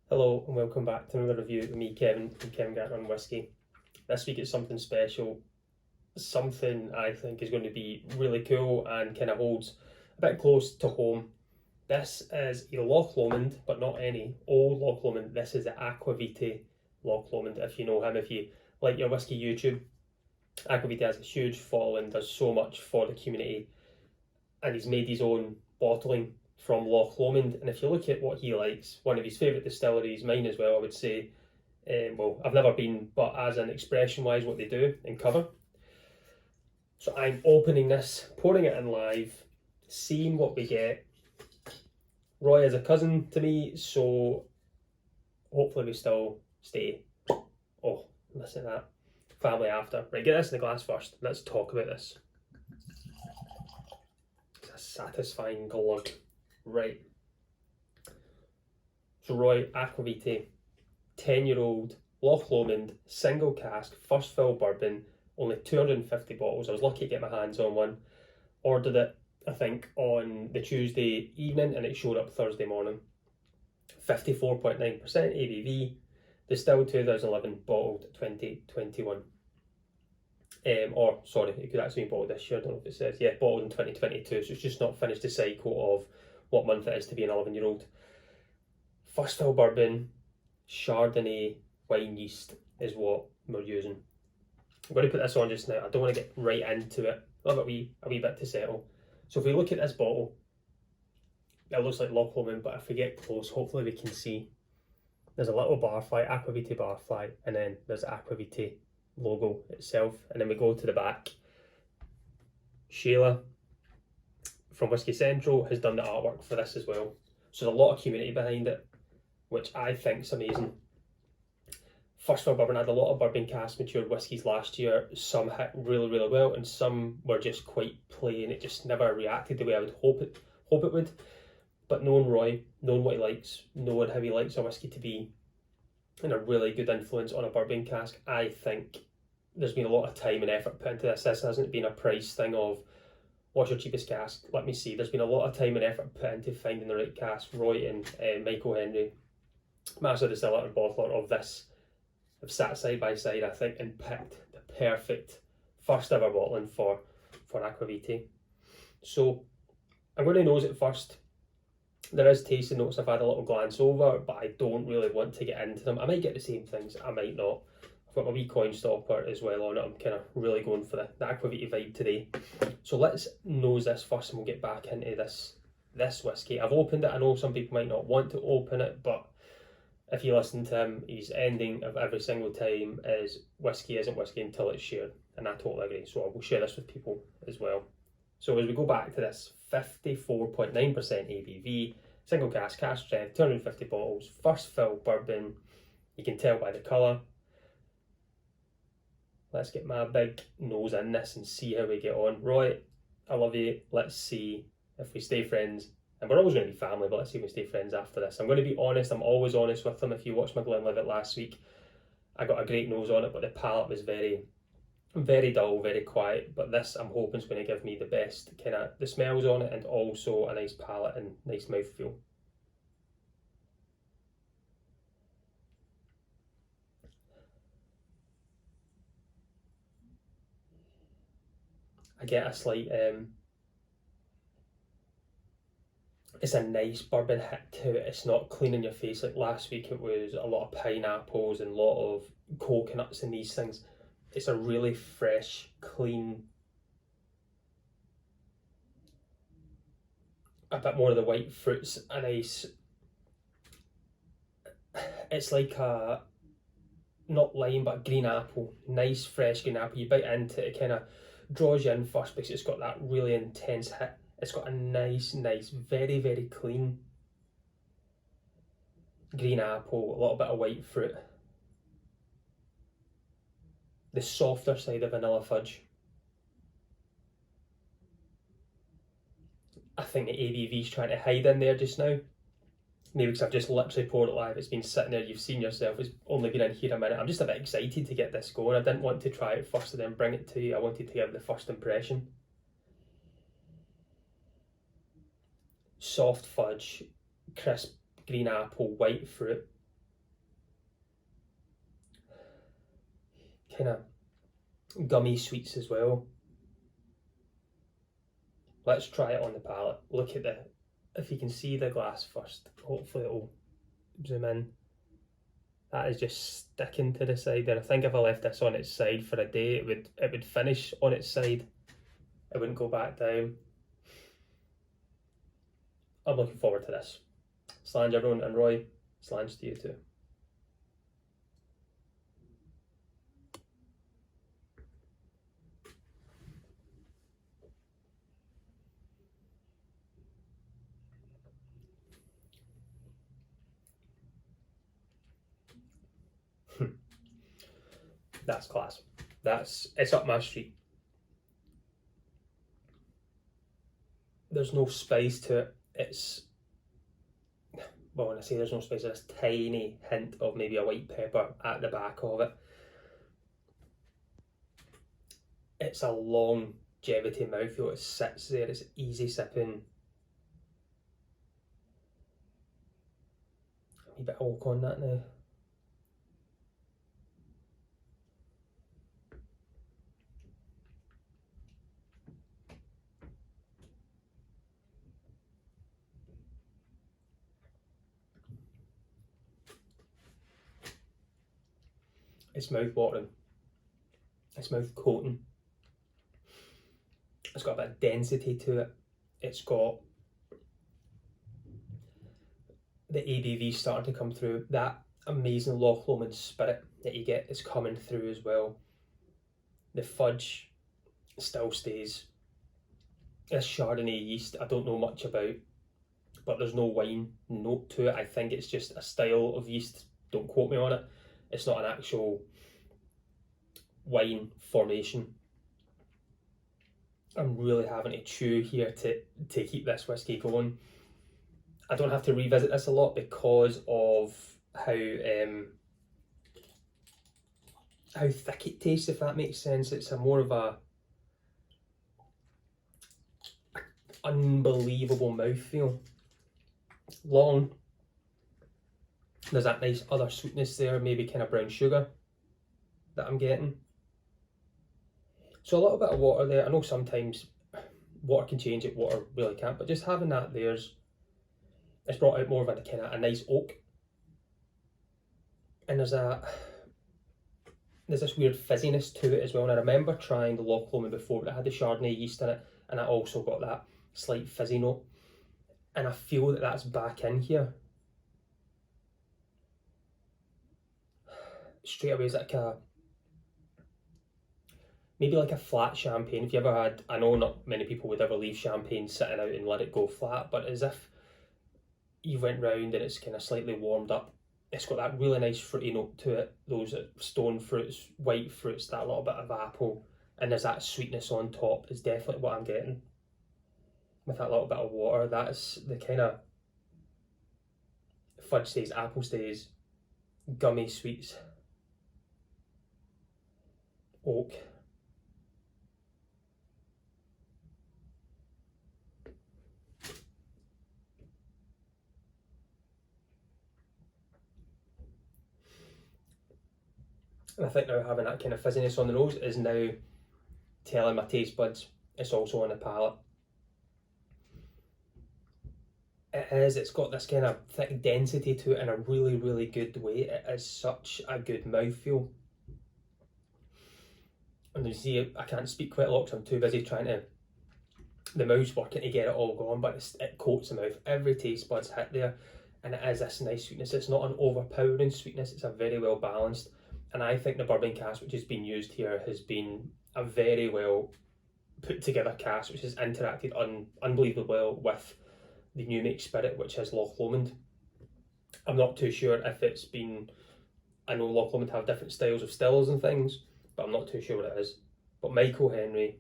Hello and welcome back to another review with me, Kevin, from Kevin Gatton on Whisky. This week it's something special, something I think is going to be really cool and kind of holds a bit close to home. This is a Loch Lomond, but not any old Loch Lomond. This is the Aqvavitae Loch Lomond. If you know him, if you like your whisky YouTube, Aqvavitae has a huge following, does so much for the community, and he's made his own bottling from Loch Lomond. And if you look at what he likes, one of his favourite distilleries, mine as well, I would say, well, I've never been, but as an expression wise, what they do and cover. So I'm opening this, pouring it in live, seeing what we get. Roy is a cousin to me, so hopefully we still stay. Oh, listen to that. Family after. Right, get this in the glass first. Let's talk about this. It's a satisfying glug. Right. So Roy, Aqvavitae, 10-year-old, Loch Lomond, single cask, first fill bourbon, only 250 bottles. I was lucky to get my hands on one. Ordered it, I think, on the Tuesday evening and it showed up Thursday morning. 54.9% ABV, distilled 2011, bottled 2021. Or, sorry, it could actually be bottled this year, I don't know if it says. Yeah, bottled in 2022, so it's just not finished the cycle of what month it is to be an 11-year-old. First fill bourbon, Chardonnay, wine yeast is what we're using. I'm going to put this on just now. I don't want to get right into it. I'll have a wee bit to settle. So if we look at this bottle, it looks like Loch Lomond, but if we get close, hopefully we can see there's a little barfly, Aqvavitae barfly, and then there's the Aqvavitae logo itself. And then we go to the back. Shayla from Whisky Central has done the artwork for this as well. So there's a lot of community behind it, which I think is amazing. First fill bourbon, I had a lot of bourbon cask matured whiskies last year. Some hit really, really well, and some were just quite plain. It just never reacted the way I would hope it would. But knowing Roy, knowing what he likes, knowing how he likes a whisky to be, and a really good influence on a bourbon cask, I think there's been a lot of time and effort put into this. This hasn't been a price thing of, what's your cheapest cask? Let me see. There's been a lot of time and effort put into finding the right cask. Roy and Michael Henry, master distiller and bottler of this, have sat side by side, I think, and picked the perfect first ever bottling for Aqvavitae. So I'm going to nose it first. There is tasting notes I've had a little glance over, but I don't really want to get into them. I might get the same things, I might not. I've got my wee coin stopper as well on it. I'm kind of really going for the Aqvavitae vibe today. So let's nose this first and we'll get back into this whisky. I've opened it. I know some people might not want to open it, but if you listen to him, his ending of every single time is whisky isn't whisky until it's shared. And I totally agree. So I will share this with people as well. So as we go back to this, 54.9% ABV, single cask strength, 250 bottles, first fill bourbon. You can tell by the colour. Let's get my big nose in this and see how we get on. Roy, I love you. Let's see if we stay friends. And we're always going to be family, but let's see if we stay friends after this. I'm going to be honest. I'm always honest with them. If you watched my Glenlivet last week, I got a great nose on it, but the palate was very, very dull, very quiet. But this, I'm hoping, is going to give me the best kind of the smells on it and also a nice palate and nice mouthfeel. I get a slight it's a nice bourbon hit to it. It's not clean in your face like last week. It was a lot of pineapples and a lot of coconuts and these things. It's a really fresh, clean, a bit more of the white fruits, a nice, it's like a, not lime, but green apple. Nice, fresh green apple. You bite into it, it kind of draws you in first because it's got that really intense hit. It's got a nice, very, very clean green apple, a little bit of white fruit. The softer side of vanilla fudge. I think the ABV's trying to hide in there just now. Maybe because I've just literally poured it live. It's been sitting there, you've seen yourself, it's only been in here a minute. I'm just a bit excited to get this going. I didn't want to try it first and then bring it to you. I wanted to give the first impression. Soft fudge, crisp green apple, white fruit, kind of gummy sweets as well. Let's try it on the palate. Look at if you can see the glass first, hopefully it'll zoom in. That is just sticking to the side there. I think if I left this on its side for a day, it would finish on its side. It wouldn't go back down. I'm looking forward to this. Slange everyone, and Roy, slange to you too. That's class. It's up my street. There's no spice to it. It's, well, when I say there's no spice, there's a tiny hint of maybe a white pepper at the back of it. It's a longevity mouthfeel. It sits there. It's easy sipping. A wee bit of oak on that now. It's mouth-watering. It's mouth-coating. It's got a bit of density to it. It's got the ABV starting to come through. That amazing Loch Lomond spirit that you get is coming through as well. The fudge still stays. This Chardonnay yeast I don't know much about, but there's no wine note to it. I think it's just a style of yeast. Don't quote me on it. It's not an actual wine formation. I'm really having to chew here to keep this whiskey going. I don't have to revisit this a lot because of how thick it tastes, if that makes sense. It's a more of a unbelievable mouthfeel. Long. There's that nice other sweetness there, maybe kind of brown sugar that I'm getting. So a little bit of water there. I know sometimes water can change it, water really can't, but just having that it's brought out more of a kind of a nice oak. And there's this weird fizziness to it as well. And I remember trying the Loch Lomond before, but it had the Chardonnay yeast in it, and I also got that slight fizzy note. And I feel that that's back in here. Straight away is like maybe like a flat champagne. If you ever had, I know not many people would ever leave champagne sitting out and let it go flat, but as if you went round and it's kind of slightly warmed up. It's got that really nice fruity note to it, those stone fruits, white fruits, that little bit of apple, and there's that sweetness on top is definitely what I'm getting. With that little bit of water, that's the kind of fudge stays, apple stays, gummy sweets, oak. And I think now having that kind of fizziness on the nose is now telling my taste buds it's also on the palate. It's got this kind of thick density to it in a really, really good way. It is such a good mouthfeel. And you see, I can't speak quite a lot because I'm too busy trying to, the mouth's working to get it all gone, but it coats the mouth. Every taste bud's hit there, and it is this nice sweetness. It's not an overpowering sweetness, it's a very well balanced. And I think the bourbon cask which has been used here has been a very well put together cask which has interacted unbelievably well with the new make spirit, which is Loch Lomond. I'm not too sure if it's been, I know Loch Lomond have different styles of stills and things, but I'm not too sure what it is. But Michael Henry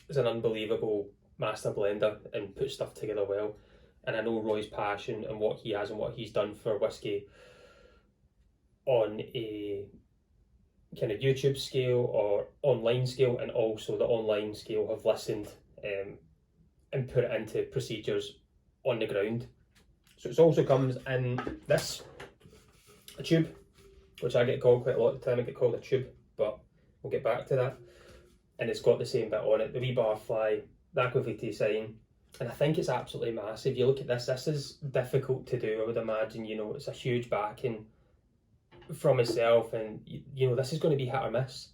is an unbelievable master blender and puts stuff together well. And I know Roy's passion and what he has and what he's done for whiskey on a kind of YouTube scale or online scale, and also the online scale have listened and put it into procedures on the ground. So it also comes in this, a tube, which I get called quite a lot of the time. I get called a tube, but we'll get back to that. And it's got the same bit on it, the wee barfly, the Aqvavitae sign, and I think it's absolutely massive. You look at this is difficult to do, I would imagine. You know, it's a huge backing from itself, and you know, this is going to be hit or miss.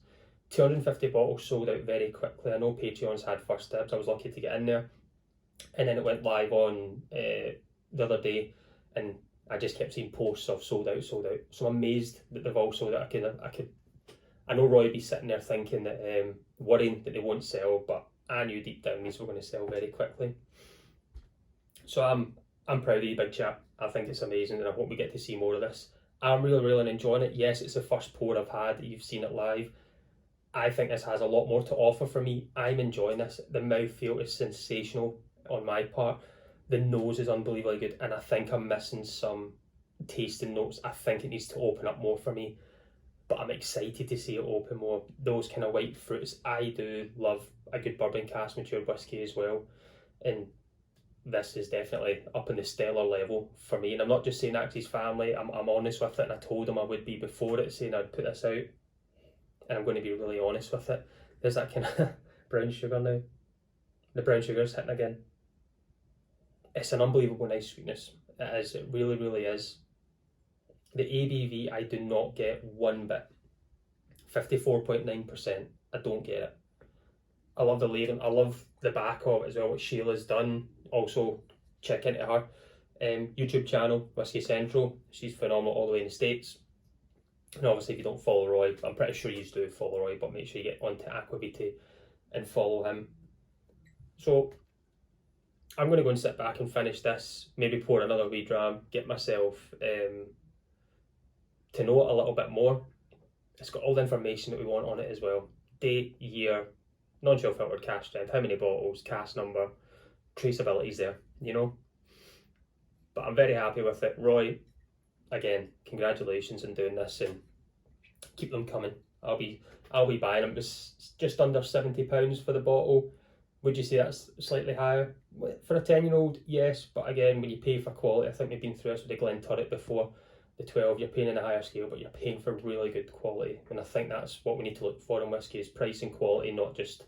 250 bottles sold out very quickly. I know Patreon's had first dibs. I was lucky to get in there, and then it went live on the other day, and I just kept seeing posts of sold out, sold out. So I'm amazed that they've all sold out. I know Roy would be sitting there thinking that, worrying that they won't sell, but I knew deep down these were going to sell very quickly. So I'm proud of you, big chap. I think it's amazing, and I hope we get to see more of this. I'm really enjoying it. Yes, it's the first pour I've had that you've seen it live. I think this has a lot more to offer for me. I'm enjoying this. The mouthfeel is sensational on my part. The nose is unbelievably good, and I think I'm missing some tasting notes. I think it needs to open up more for me, but I'm excited to see it open more. Those kind of white fruits. I do love a good bourbon cask matured whiskey as well, and this is definitely up in the stellar level for me. And I'm not just saying that 'cause he's family. I'm honest with it, and I told him I would be before it, saying I'd put this out, and I'm going to be really honest with it. There's that kind of brown sugar now. The brown sugar's hitting again. It's an unbelievable nice sweetness. It is. It really is. The ABV, I do not get one bit. 54.9%. I don't get it. I love the layering. I love the back of it as well, what Sheila's done. Also, check into her YouTube channel, Whisky Central. She's phenomenal all the way in the States. And obviously, if you don't follow Roy, I'm pretty sure you do follow Roy, but make sure you get onto Aqvavitae and follow him. So, I'm going to go and sit back and finish this, maybe pour another wee dram, get myself to know it a little bit more. It's got all the information that we want on it as well. Date, year, non-chill filtered cask strength, how many bottles, cask number, traceability's there, you know. But I'm very happy with it. Roy, again, congratulations on doing this, and keep them coming. I'll be buying them. It's just under £70 for the bottle. Would you say that's slightly higher? For a 10-year-old, yes, but again, when you pay for quality, I think we've been through this with the Glen Turret before, the 12, you're paying in a higher scale, but you're paying for really good quality. And I think that's what we need to look for in whiskey, is price and quality, not just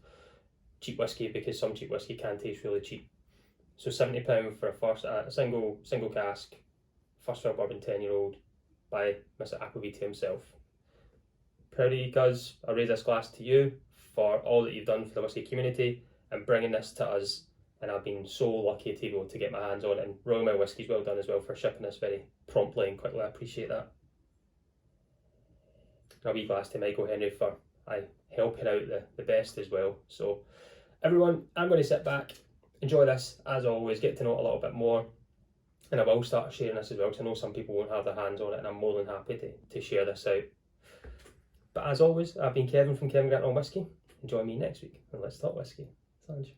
cheap whiskey, because some cheap whiskey can taste really cheap. So £70 for a single cask, first fill bourbon 10-year-old by Mr. Aqvavitae himself. Proud of you, Guz. I raise this glass to you for all that you've done for the whiskey community and bringing this to us, and I've been so lucky to be able to get my hands on it. And Royal Mail Whiskey's well done as well for shipping this very promptly and quickly. I appreciate that. And a wee glass to Michael Henry for helping out the best as well. So everyone, I'm going to sit back, enjoy this as always, get to know it a little bit more, and I will start sharing this as well, because I know some people won't have their hands on it, and I'm more than happy to share this out. But as always, I've been Kevin from Kevin Grant on Whisky. Enjoy me next week, and let's talk whiskey. Sanj.